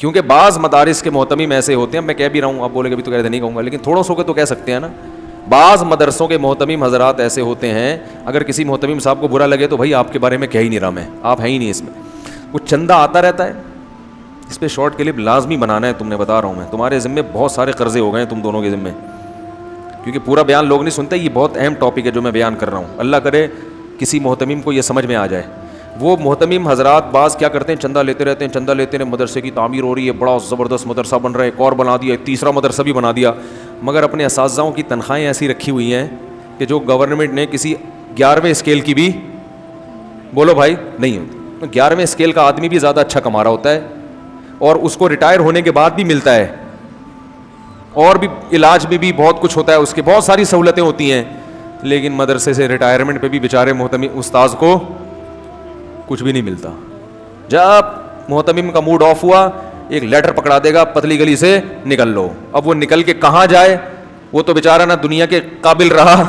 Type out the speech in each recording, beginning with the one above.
کیونکہ بعض مدارس کے محتمم ایسے ہوتے ہیں, میں کہہ بھی رہا ہوں, آپ بولے گے تو کہہ نہیں کہوں گا, لیکن تھوڑوں سو کے تو کہہ سکتے ہیں نا. بعض مدرسوں کے محتمم حضرات ایسے ہوتے ہیں, اگر کسی محتمم صاحب کو برا لگے تو بھائی آپ کے بارے میں کہہ ہی نہیں رہا میں, آپ ہیں ہی نہیں اس میں. وہ چندہ آتا رہتا ہے, اس پہ شارٹ کلپ لازمی بنانا ہے, تم نے بتا رہا ہوں میں, تمہارے ذمے بہت سارے قرضے ہو گئے ہیں تم دونوں کے ذمے, کیونکہ پورا بیان لوگ نہیں سنتے. یہ بہت اہم ٹاپک ہے جو میں بیان کر رہا ہوں, اللہ کرے کسی محتمم کو یہ سمجھ میں آ جائے. وہ محتمم حضرات بعض کیا کرتے ہیں, چندہ لیتے رہتے ہیں, چندہ لیتے ہیں, مدرسے کی تعمیر ہو رہی ہے, بڑا زبردست مدرسہ بن رہا ہے, ایک اور بنا دیا, ایک تیسرا مدرسہ بھی بنا دیا, مگر اپنے اساتذہوں کی تنخواہیں ایسی رکھی ہوئی ہیں کہ جو گورنمنٹ نے کسی 11ویں اسکیل کی بھی, بولو بھائی, نہیں ہوتی. 11ویں اسکیل کا آدمی بھی زیادہ اچھا کما رہا ہوتا ہے, اور اس کو ریٹائر ہونے کے بعد بھی ملتا ہے, اور بھی علاج میں بھی بہت کچھ ہوتا ہے, اس کے بہت ساری سہولتیں ہوتی ہیں, لیکن مدرسے سے ریٹائرمنٹ پہ بھی بیچارے محتمم استاذ کو کچھ بھی نہیں ملتا. جب محتمم کا موڈ آف ہوا, ایک لیٹر پکڑا دے گا, پتلی گلی سے نکل لو. اب وہ نکل کے کہاں جائے, وہ تو بیچارہ نہ دنیا کے قابل رہا,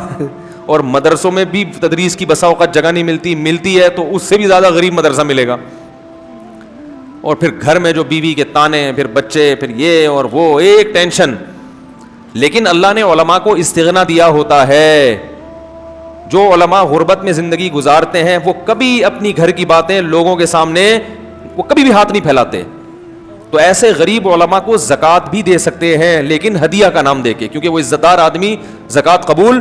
اور مدرسوں میں بھی تدریس کی بسا اوقات جگہ نہیں ملتی ہے تو اس سے بھی زیادہ غریب مدرسہ ملے گا. اور پھر گھر میں جو بیوی کے تانے, پھر بچے, پھر یہ اور وہ, ایک ٹینشن. لیکن اللہ نے علماء کو استغنا دیا ہوتا ہے. جو علماء غربت میں زندگی گزارتے ہیں وہ کبھی اپنی گھر کی باتیں لوگوں کے سامنے, وہ کبھی بھی ہاتھ نہیں پھیلاتے. تو ایسے غریب علماء کو زکوٰۃ بھی دے سکتے ہیں, لیکن ہدیہ کا نام دے کے, کیونکہ وہ عزت دار آدمی زکوٰۃ قبول.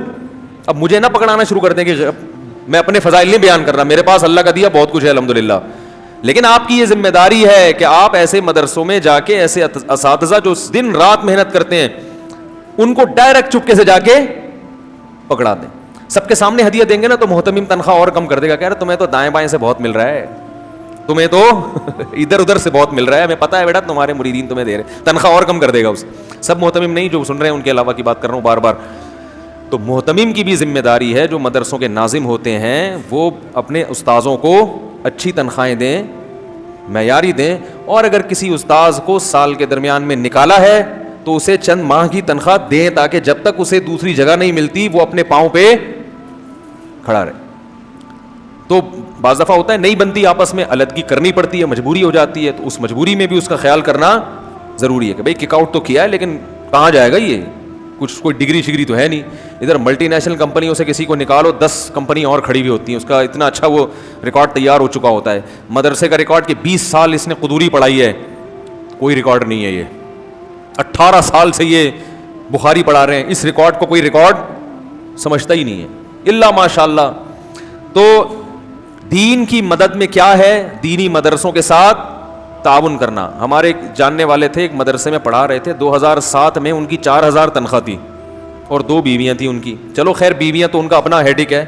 اب مجھے نہ پکڑانا شروع کر دیں کہ میں اپنے فضائل نہیں بیان کر رہا, میرے پاس اللہ کا دیا بہت کچھ ہے الحمدللہ, لیکن آپ کی یہ ذمہ داری ہے کہ آپ ایسے مدرسوں میں جا کے ایسے اساتذہ جو دن رات محنت کرتے ہیں ان کو ڈائریکٹ چپکے سے جا کے پکڑا دیں. سب کے سامنے ہدیہ دیں گے نا تو محتمم تنخواہ اور کم کر دے گا, کہہ رہے تمہیں تو دائیں بائیں سے بہت مل رہا ہے, تمہیں تو ادھر ادھر سے بہت مل رہا ہے, ہمیں پتا ہے بیٹا تمہارے مریدین تمہیں دے رہے, تنخواہ اور کم کر دے گا اس. سب محتمم نہیں, جو سن رہے ہیں ان کے علاوہ کی بات کر رہا ہوں بار بار. تو محتمم کی بھی ذمہ داری ہے, جو مدرسوں کے ناظم ہوتے ہیں وہ اپنے استاذوں کو اچھی تنخواہیں دیں, معیاری دیں, اور اگر کسی استاذ کو سال کے درمیان میں نکالا ہے تو اسے چند ماہ کی تنخواہ دیں, تاکہ جب تک اسے دوسری جگہ نہیں ملتی وہ اپنے پاؤں پہ کھڑا رہے. تو بعض دفعہ ہوتا ہے نہیں بنتی, آپس میں علیحدگی کرنی پڑتی ہے, مجبوری ہو جاتی ہے, تو اس مجبوری میں بھی اس کا خیال کرنا ضروری ہے کہ بھائی کک آؤٹ تو کیا ہے لیکن کہاں جائے گا, یہ کچھ کوئی ڈگری شگری تو ہے نہیں. ادھر ملٹی نیشنل کمپنیوں سے کسی کو نکالو 10 کمپنی اور کھڑی ہوئی ہوتی ہیں, اس کا اتنا اچھا وہ ریکارڈ تیار ہو چکا ہوتا ہے. مدرسے کا ریکارڈ کہ 20 سال اس نے قدوری پڑھائی ہے, کوئی ریکارڈ نہیں ہے. یہ 18 سال سے یہ بخاری پڑھا رہے ہیں, اس ریکارڈ کو کوئی ریکارڈ سمجھتا ہی نہیں ہے اللہ ماشاء اللہ. تو دین کی مدد میں کیا ہے, دینی مدرسوں کے ساتھ تعاون کرنا. ہمارے ایک جاننے والے تھے, ایک مدرسے میں پڑھا رہے تھے, 2007 میں ان کی 4000 تنخواہ تھی اور 2 بیویاں تھیں ان کی. چلو خیر بیویاں تو ان کا اپنا ہیڈک ہے,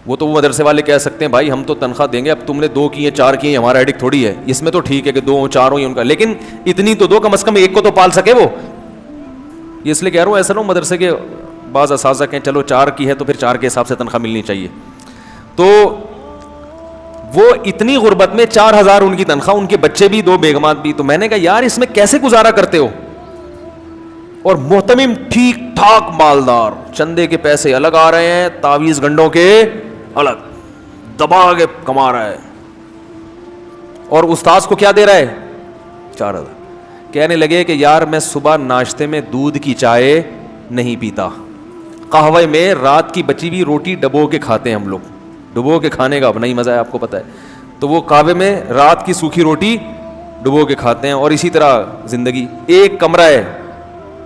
وہ تو وہ مدرسے والے کہہ سکتے ہیں بھائی ہم تو تنخواہ دیں گے, اب تم نے 2 کی ہیں 4 کی ہیں, ہمارا ہیڈک تھوڑی ہے. اس میں تو ٹھیک ہے کہ 2 4 ہوں ان کا, لیکن اتنی تو دو, کم از کم ایک کو تو پال سکے وہ. یہ اس لیے کہہ رہا ہوں, ایسا نہ مدرسے کے بعض اساتذہ کہیں چلو 4 کی ہے تو پھر 4 کے حساب سے تنخواہ ملنی چاہیے. تو وہ اتنی غربت میں 4000 ان کی تنخواہ, ان کے بچے بھی 2 بیگمات بھی. تو میں نے کہا یار اس میں کیسے گزارا کرتے ہو, اور محتمم ٹھیک ٹھاک مالدار, چندے کے پیسے الگ آ رہے ہیں, تعویذ گنڈوں کے الگ, دبا کے کما رہا ہے, اور استاذ کو کیا دے رہا ہے 4000. کہنے لگے کہ یار میں صبح ناشتے میں دودھ کی چائے نہیں پیتا, قہوے میں رات کی بچی ہوئی روٹی ڈبو کے کھاتے ہیں ہم لوگ, ڈبو کے کھانے کا اپنا ہی مزہ ہے آپ کو پتہ ہے. تو وہ قہوے میں رات کی سوکھی روٹی ڈبو کے کھاتے ہیں, اور اسی طرح زندگی. ایک کمرہ ہے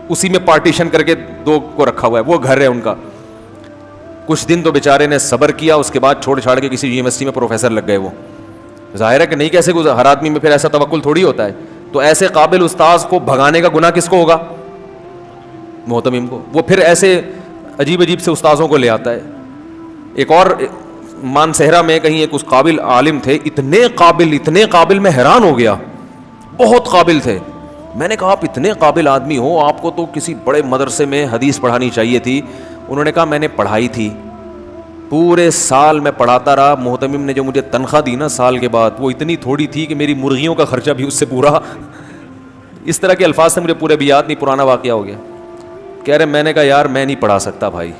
اسی میں پارٹیشن کر کے 2 کو رکھا ہوا ہے, وہ گھر ہے ان کا. کچھ دن تو بیچارے نے صبر کیا, اس کے بعد چھوڑ چھاڑ کے کسی یونیورسٹی میں پروفیسر لگ گئے. وہ ظاہر ہے کہ نہیں کیسے گزار, ہر آدمی میں پھر ایسا توکل تھوڑی ہوتا ہے. تو ایسے قابل استاذ کو بھگانے کا گناہ کس کو ہوگا, محتمم کو. وہ پھر ایسے عجیب عجیب سے استاذوں کو لے آتا ہے. ایک اور مانسہرہ میں کہیں ایک اس قابل عالم تھے, اتنے قابل میں حیران ہو گیا, بہت قابل تھے. میں نے کہا آپ اتنے قابل آدمی ہو, آپ کو تو کسی بڑے مدرسے میں حدیث پڑھانی چاہیے تھی. انہوں نے کہا میں نے پڑھائی تھی, پورے سال میں پڑھاتا رہا. محتمم نے جو مجھے تنخواہ دی نا سال کے بعد, وہ اتنی تھوڑی تھی کہ میری مرغیوں کا خرچہ بھی اس سے پورا. اس طرح کے الفاظ سے مجھے پورے بھی یاد نہیں, پرانا واقعہ ہو گیا. کہہ رہے میں نے کہا یار میں نہیں پڑھا سکتا بھائی,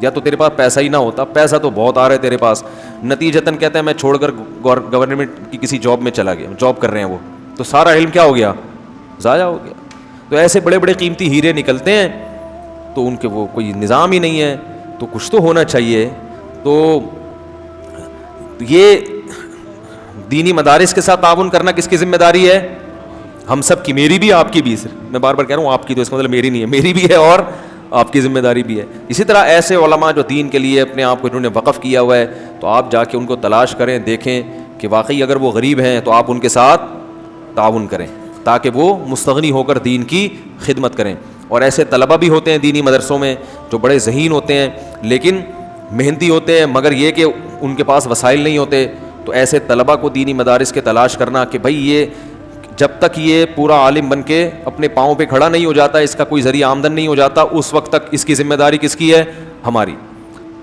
یا تو تیرے پاس پیسہ ہی نہ ہوتا, پیسہ تو بہت آ رہا ہے تیرے پاس. نتیجتاً کہتے ہیں میں چھوڑ کر گورنمنٹ کی کسی جاب میں چلا گیا, جاب کر رہے ہیں وہ, تو سارا علم کیا ہو گیا ضائع ہو گیا. تو ایسے بڑے بڑے قیمتی ہیرے نکلتے ہیں تو ان کے وہ کوئی نظام ہی نہیں ہے. تو کچھ تو ہونا چاہیے. تو یہ دینی مدارس کے ساتھ تعاون کرنا کس کی ذمہ داری ہے؟ ہم سب کی, میری بھی آپ کی بھی. میں بار بار کہہ رہا ہوں آپ کی, تو اس کا مطلب میری نہیں ہے, میری بھی ہے اور آپ کی ذمہ داری بھی ہے. اسی طرح ایسے علماء جو دین کے لیے اپنے آپ کو انہوں نے وقف کیا ہوا ہے, تو آپ جا کے ان کو تلاش کریں, دیکھیں کہ واقعی اگر وہ غریب ہیں تو آپ ان کے ساتھ تعاون کریں تاکہ وہ مستغنی ہو کر دین کی خدمت کریں. اور ایسے طلبہ بھی ہوتے ہیں دینی مدرسوں میں جو بڑے ذہین ہوتے ہیں لیکن محنتی ہوتے ہیں, مگر یہ کہ ان کے پاس وسائل نہیں ہوتے. تو ایسے طلبہ کو دینی مدارس کے تلاش کرنا کہ بھائی یہ جب تک یہ پورا عالم بن کے اپنے پاؤں پہ کھڑا نہیں ہو جاتا, اس کا کوئی ذریعہ آمدن نہیں ہو جاتا, اس وقت تک اس کی ذمہ داری کس کی ہے؟ ہماری.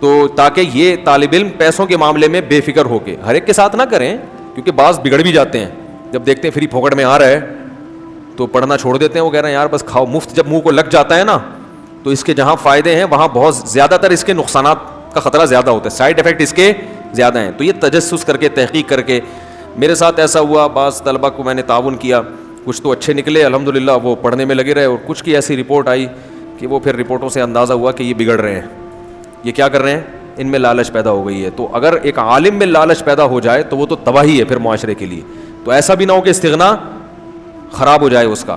تو تاکہ یہ طالب علم پیسوں کے معاملے میں بے فکر ہو کے, ہر ایک کے ساتھ نہ کریں کیونکہ بعض بگڑ بھی جاتے ہیں, جب دیکھتے ہیں فری پھوکٹ میں آ رہا ہے تو پڑھنا چھوڑ دیتے ہیں. وہ کہہ رہے ہیں یار بس کھاؤ, مفت جب منہ کو لگ جاتا ہے نا تو اس کے جہاں فائدے ہیں وہاں بہت زیادہ تر اس کے نقصانات کا خطرہ زیادہ ہوتا ہے, سائڈ افیکٹ اس کے زیادہ ہیں. تو یہ تجسس کر کے, تحقیق کر کے, میرے ساتھ ایسا ہوا, بعض طلبہ کو میں نے تعاون کیا, کچھ تو اچھے نکلے الحمدللہ, وہ پڑھنے میں لگے رہے, اور کچھ کی ایسی رپورٹ آئی کہ وہ پھر رپورٹوں سے اندازہ ہوا کہ یہ بگڑ رہے ہیں, یہ کیا کر رہے ہیں, ان میں لالچ پیدا ہو گئی ہے. تو اگر ایک عالم میں لالچ پیدا ہو جائے تو وہ تو تباہی ہے پھر معاشرے کے لیے. تو ایسا بھی نہ ہو کہ استغنا خراب ہو جائے اس کا.